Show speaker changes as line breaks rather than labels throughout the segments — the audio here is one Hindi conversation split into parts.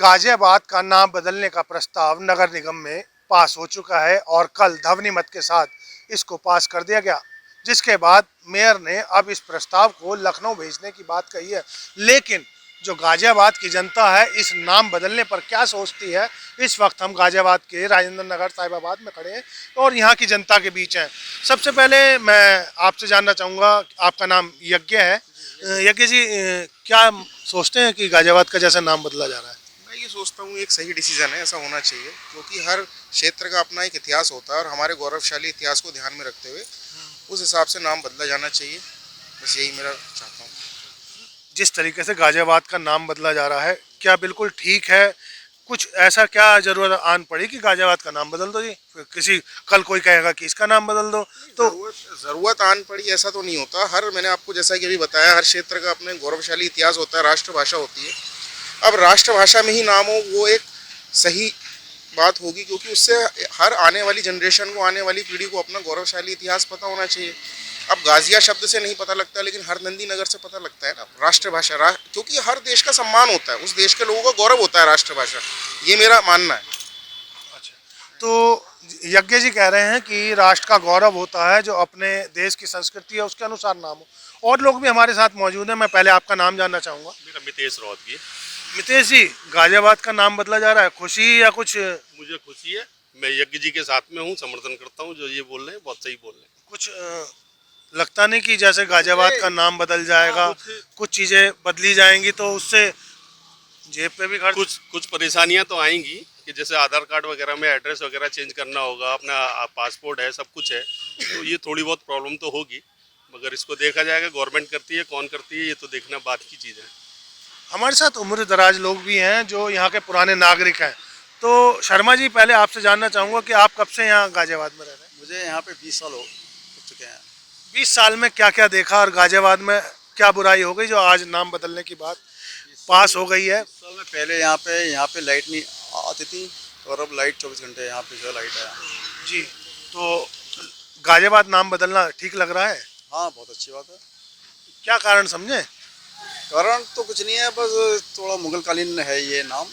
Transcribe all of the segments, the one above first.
गाजियाबाद का नाम बदलने का प्रस्ताव नगर निगम में पास हो चुका है और कल ध्वनि मत के साथ इसको पास कर दिया गया, जिसके बाद मेयर ने अब इस प्रस्ताव को लखनऊ भेजने की बात कही है। लेकिन जो गाजियाबाद की जनता है इस नाम बदलने पर क्या सोचती है, इस वक्त हम गाजियाबाद के राजेंद्र नगर साहिबाबाद में खड़े हैं और यहाँ की जनता के बीच हैं। सबसे पहले मैं आपसे जानना चाहूँगा, आपका नाम यज्ञ है। यज्ञ जी, क्या सोचते हैं कि गाजियाबाद का जैसा नाम बदला जा रहा है?
मैं ये सोचता हूँ एक सही डिसीजन है, ऐसा होना चाहिए क्योंकि हर क्षेत्र का अपना एक इतिहास होता है और हमारे गौरवशाली इतिहास को ध्यान में रखते हुए उस हिसाब से नाम बदला जाना चाहिए। बस यही मेरा चाहता हूँ।
जिस तरीके से गाजियाबाद का नाम बदला जा रहा है, क्या बिल्कुल ठीक है? कुछ ऐसा क्या जरूरत आन पड़ी कि गाजियाबाद का नाम बदल दो जी? फिर किसी कल कोई कहेगा कि इसका नाम बदल दो, तो
ज़रूरत आन पड़ी ऐसा तो नहीं होता। मैंने आपको जैसा कि अभी बताया, हर क्षेत्र का अपने गौरवशाली इतिहास होता है, राष्ट्रभाषा होती है। अब राष्ट्रभाषा में ही नाम हो वो एक सही बात होगी क्योंकि उससे हर आने वाली जनरेशन को, आने वाली पीढ़ी को अपना गौरवशाली इतिहास पता होना चाहिए। अब गाजिया शब्द से नहीं पता लगता, लेकिन हर नंदी नगर से पता लगता है ना राष्ट्रभाषा। क्योंकि हर देश का सम्मान होता है, उस देश के लोगों का गौरव होता है राष्ट्रभाषा, ये मेरा मानना है।
अच्छा, तो यज्ञ जी कह रहे हैं कि राष्ट्र का गौरव होता है जो अपने देश की संस्कृति है उसके अनुसार नाम हो। और लोग भी हमारे साथ मौजूद हैं। मैं पहले आपका नाम जानना चाहूँगा।
मेरा मितेश रौदगी।
मितेश जी, गाजियाबाद का नाम बदला जा रहा है, खुशी या कुछ?
मुझे खुशी है, मैं यज्ञ जी के साथ में हूँ, समर्थन करता हूँ। जो ये बोल रहे हैं बहुत सही बोल रहे हैं।
कुछ लगता नहीं कि जैसे गाजियाबाद का नाम बदल जाएगा, कुछ चीज़ें बदली जाएंगी तो उससे जेब पे भी खर्च?
कुछ परेशानियाँ तो आएंगी कि जैसे आधार कार्ड वगैरह में एड्रेस वगैरह चेंज करना होगा, अपना पासपोर्ट है, सब कुछ है, तो ये थोड़ी बहुत प्रॉब्लम तो होगी। मगर इसको देखा जाएगा, गवर्नमेंट करती है, कौन करती है, ये तो देखना बात की चीज़ है।
हमारे साथ उम्र दराज लोग भी हैं जो यहाँ के पुराने नागरिक हैं। तो शर्मा जी, पहले आपसे जानना चाहूँगा कि आप कब से यहाँ गाजियाबाद में रह रहे हैं?
मुझे यहाँ पे 20 साल हो चुके हैं।
20 साल में क्या क्या देखा और गाजियाबाद में क्या बुराई हो गई जो आज नाम बदलने की बात पास हो गई है?
20 साल में पहले यहाँ पे लाइट नहीं आती थी और अब लाइट 24 घंटे यहाँ पे जो है लाइट है
जी, तो गाजियाबाद नाम बदलना ठीक लग रहा है?
हाँ, बहुत अच्छी बात है।
क्या कारण समझे?
कारण तो कुछ नहीं है, बस थोड़ा मुगलकालीन है ये नाम।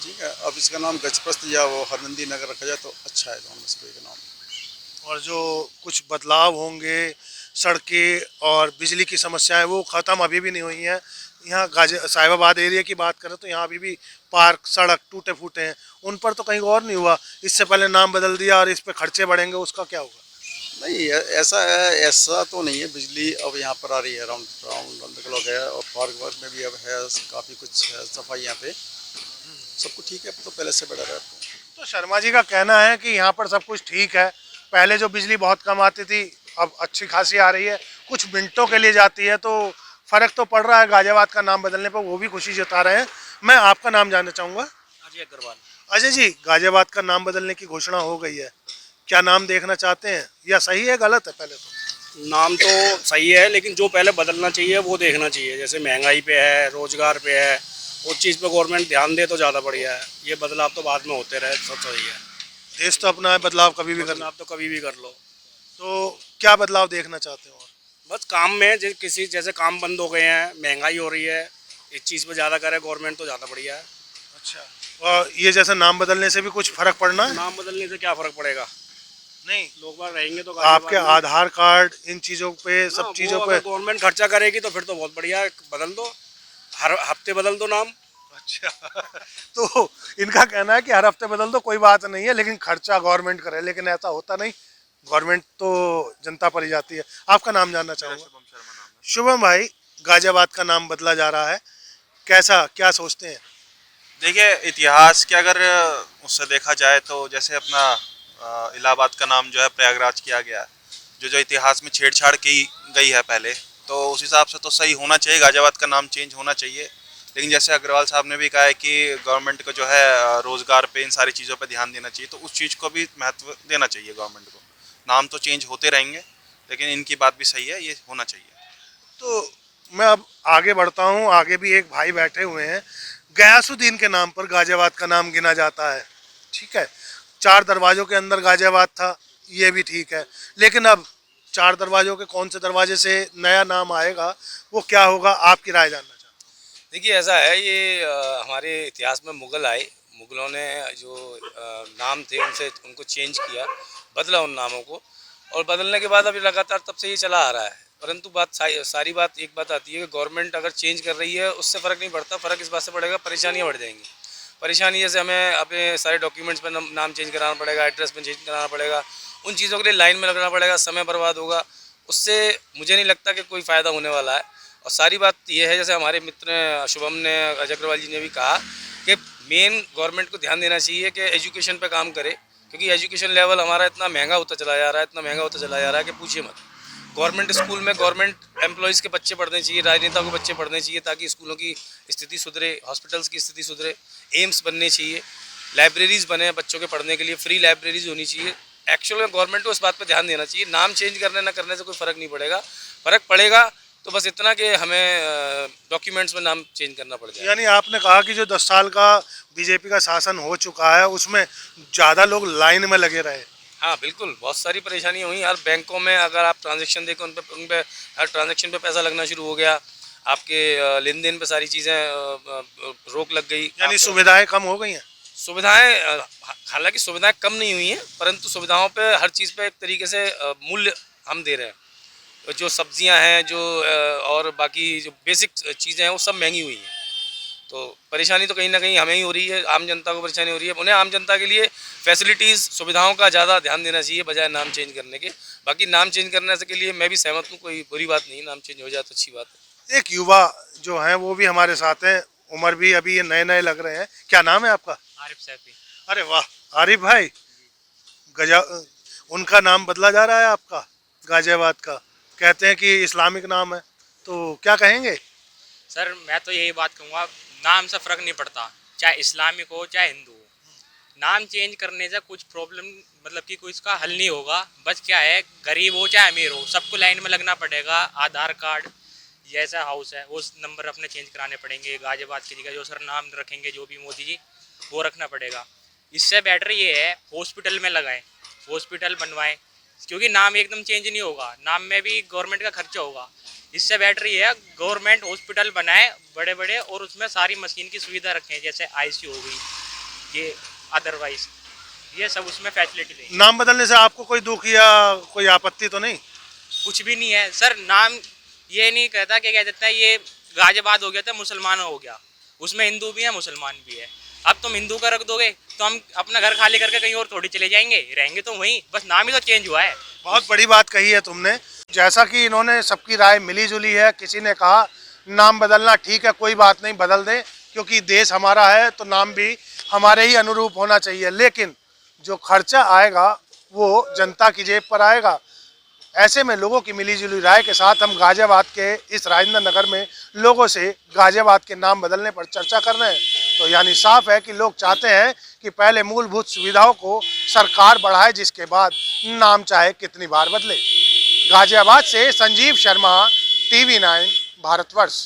ठीक है, अब इसका नाम गजप्रस्थ या वो हरनंदी नगर रखा जाए तो अच्छा है दोनों में से कोई का नाम।
और जो कुछ बदलाव होंगे, सड़कें और बिजली की समस्याएं वो ख़त्म अभी भी नहीं हुई हैं। यहाँ साहिबाबाद एरिया की बात करें तो यहाँ अभी भी पार्क, सड़क टूटे फूटे हैं, उन पर तो कहीं और नहीं हुआ। इससे पहले नाम बदल दिया और इस पे खर्चे बढ़ेंगे, उसका क्या होगा?
नहीं, ऐसा है, ऐसा तो नहीं है। बिजली अब यहाँ पर आ रही है, राउंड राउंड क्लॉक है और पार्क वर्क में भी अब है, काफ़ी कुछ है, सफाई यहाँ पे सब कुछ ठीक है, अब तो पहले से बेटर है।
तो शर्मा जी का कहना है कि यहाँ पर सब कुछ ठीक है। पहले जो बिजली बहुत कम आती थी अब अच्छी खासी आ रही है, कुछ मिनटों के लिए जाती है, तो फ़र्क तो पड़ रहा है। गाजियाबाद का नाम बदलने पर वो भी खुशी जता रहे हैं। मैं आपका नाम जानना चाहूँगा।
अजय अग्रवाल।
अजय जी, गाजियाबाद का नाम बदलने की घोषणा हो गई है, क्या नाम देखना चाहते हैं या सही है गलत है? पहले तो
नाम तो सही है, लेकिन जो पहले बदलना चाहिए वो देखना चाहिए। जैसे महंगाई पे है, रोजगार पे है, उस चीज़ पे गवर्नमेंट ध्यान दे तो ज़्यादा बढ़िया है। ये बदलाव तो बाद में होते रहे, सब सही है।
देश तो अपना है, बदलाव कभी भी करना।
बदलाव तो कभी भी कर लो।
तो क्या बदलाव देखना चाहते हो? और
बस काम में किसी जैसे काम बंद हो गए हैं, महंगाई हो रही है, इस चीज़ पे ज़्यादा करे गवर्नमेंट तो ज़्यादा बढ़िया है।
अच्छा, और ये जैसे नाम बदलने से भी कुछ फ़र्क पड़ना है?
नाम बदलने से क्या फ़र्क पड़ेगा?
नहीं,
लोग बाग रहेंगे तो
आपके आधार कार्ड, इन चीज़ों पे, सब चीज़ों पे
गवर्नमेंट खर्चा करेगी तो फिर तो बहुत बढ़िया है, बदल दो, हर हफ्ते बदल दो नाम।
अच्छा तो इनका कहना है कि हर हफ्ते बदल दो, कोई बात नहीं है, लेकिन खर्चा गवर्नमेंट करे। लेकिन ऐसा होता नहीं, गवर्नमेंट तो जनता पर ही जाती है। आपका नाम जानना चाहूँगा। शुभम भाई, गाजियाबाद का नाम बदला जा रहा है, कैसा, क्या सोचते हैं?
देखिए, इतिहास के अगर उससे देखा जाए तो जैसे अपना इलाहाबाद का नाम जो है प्रयागराज किया गया है, जो इतिहास में छेड़छाड़ की गई है पहले, तो उस हिसाब से तो सही होना चाहिए, गाजियाबाद का नाम चेंज होना चाहिए। लेकिन जैसे अग्रवाल साहब ने भी कहा है कि गवर्नमेंट को जो है रोज़गार पे, इन सारी चीज़ों पे ध्यान देना चाहिए, तो उस चीज़ को भी महत्व देना चाहिए गवर्नमेंट को। नाम तो चेंज होते रहेंगे, लेकिन इनकी बात भी सही है, ये होना चाहिए।
तो मैं अब आगे बढ़ता हूँ। आगे भी एक भाई बैठे हुए हैं। गयासुद्दीन के नाम पर गाजियाबाद का नाम गिना जाता है, ठीक है। 4 दरवाज़ों के अंदर गाजियाबाद था, ये भी ठीक है। लेकिन अब 4 दरवाज़ों के कौन से दरवाजे से नया नाम आएगा, वो क्या होगा, आपकी राय जानना चाहता हूँ।
देखिए ऐसा है, ये हमारे इतिहास में मुग़ल आए, मुग़लों ने जो नाम थे उनसे उनको चेंज किया, बदला उन नामों को, और बदलने के बाद अभी लगातार तब से ये चला आ रहा है। परंतु सारी बात एक बात आती है कि गवर्नमेंट अगर चेंज कर रही है उससे फ़र्क नहीं पड़ता, फ़र्क इस बात से पड़ेगा परेशानियाँ बढ़ जाएंगी। परेशानी जैसे हमें अपने सारे डॉक्यूमेंट्स पर नाम चेंज कराना पड़ेगा, एड्रेस में चेंज कराना पड़ेगा, उन चीज़ों के लिए लाइन में लगना पड़ेगा, समय बर्बाद होगा, उससे मुझे नहीं लगता कि कोई फ़ायदा होने वाला है। और सारी बात ये है, जैसे हमारे मित्र शुभम ने, अजय अग्रवाल जी ने भी कहा कि मेन गवर्नमेंट को ध्यान देना चाहिए कि एजुकेशन पे काम करे, क्योंकि एजुकेशन लेवल हमारा इतना महंगा होता चला जा रहा है, इतना महंगा होता चला जा रहा है कि पूछिए मत। गवर्नमेंट स्कूल में गवर्नमेंट एम्प्लॉयज़ के बच्चे पढ़ने चाहिए, राजनेताओं के बच्चे पढ़ने चाहिए, ताकि स्कूलों की स्थिति सुधरे, हॉस्पिटल्स की स्थिति सुधरे, एम्स बनने चाहिए, लाइब्रेरीज़ बने बच्चों के पढ़ने के लिए, फ्री लाइब्रेरीज़ होनी चाहिए। एक्चुअल में गवर्नमेंट को इस बात पर ध्यान देना चाहिए। नाम चेंज करने ना करने से कोई फ़र्क नहीं पड़ेगा, फ़र्क पड़ेगा तो बस इतना कि हमें डॉक्यूमेंट्स में नाम चेंज करना पड़ जाए।
यानी आपने कहा कि जो 10 साल का बीजेपी का शासन हो चुका है उसमें ज़्यादा लोग लाइन में लगे रहे।
हाँ बिल्कुल, बहुत सारी परेशानियाँ हुई यार। बैंकों में अगर आप ट्रांजैक्शन देखें, उन पे हर ट्रांजैक्शन पे पैसा लगना शुरू हो गया, आपके लेन देन पे सारी चीज़ें रोक लग गई।
यानी सुविधाएं कम हो गई हैं।
सुविधाएं, हालांकि सुविधाएं कम नहीं हुई हैं, परंतु सुविधाओं पे हर चीज़ पे एक तरीके से मूल्य हम दे रहे हैं। जो सब्जियां हैं, जो और बाकी जो बेसिक चीज़ें हैं वो सब महंगी हुई हैं। तो परेशानी तो कहीं ना कहीं हमें ही हो रही है, आम जनता को परेशानी हो रही है। उन्हें आम जनता के लिए फैसिलिटीज़, सुविधाओं का ज़्यादा ध्यान देना चाहिए बजाय नाम चेंज करने के। बाकी नाम चेंज करने से के लिए मैं भी सहमत हूँ, कोई बुरी बात नहीं, नाम चेंज हो जाए तो अच्छी बात है।
एक युवा जो हैं वो भी हमारे साथ हैं, उम्र भी अभी ये नए नए लग रहे हैं। क्या नाम है आपका?
आरिफ सैफी।
अरे वाह, आरिफ भाई, गजा उनका नाम बदला जा रहा है आपका, गाजियाबाद का। कहते हैं कि इस्लामिक नाम है, तो क्या कहेंगे?
सर मैं तो यही बात कहूँगा, नाम से फ़र्क नहीं पड़ता, चाहे इस्लामिक हो चाहे हिंदू हो। नाम चेंज करने से कुछ प्रॉब्लम, मतलब कि कोई इसका हल नहीं होगा। बस क्या है, गरीब हो चाहे अमीर हो, सबको लाइन में लगना पड़ेगा। आधार कार्ड जैसा हाउस है वो नंबर अपने चेंज कराने पड़ेंगे। गाजियाबाद की जगह जो सर नाम रखेंगे जो भी मोदी जी, वो रखना पड़ेगा। इससे बेटर ये है हॉस्पिटल में लगाएं, हॉस्पिटल बनवाएं, क्योंकि नाम एकदम चेंज नहीं होगा, नाम में भी गवर्नमेंट का खर्चा होगा। इससे बेटर ये है गवर्नमेंट हॉस्पिटल बनाए बड़े बड़े, और उसमें सारी मशीन की सुविधा रखें, जैसे आईसीयू हो गई, ये अदरवाइज ये सब उसमें फैसिलिटी दें।
नाम बदलने से आपको कोई दुख या कोई आपत्ति तो नहीं?
कुछ भी नहीं है सर, नाम ये नहीं कहता कि क्या कहते हैं, ये गाजियाबाद हो गया था मुसलमान हो गया, उसमें हिंदू भी है मुसलमान भी है। अब तुम हिंदू का रख दोगे तो हम अपना घर खाली करके कहीं और थोड़ी चले जाएंगे, रहेंगे तो वहीं, बस नाम ही तो चेंज हुआ है।
बहुत बड़ी बात कही है तुमने। जैसा कि इन्होंने सबकी राय मिली जुली है, किसी ने कहा नाम बदलना ठीक है, कोई बात नहीं, बदल दें, क्योंकि देश हमारा है तो नाम भी हमारे ही अनुरूप होना चाहिए। लेकिन जो खर्चा आएगा वो जनता की जेब पर आएगा। ऐसे में लोगों की मिली जुली राय के साथ हम गाजियाबाद के इस राजेंद्र नगर में लोगों से गाजियाबाद के नाम बदलने पर चर्चा कर रहे हैं। तो यानी साफ है कि लोग चाहते हैं कि पहले मूलभूत सुविधाओं को सरकार बढ़ाए, जिसके बाद नाम चाहे कितनी बार बदले। गाजियाबाद से संजीव शर्मा, TV9 भारतवर्ष।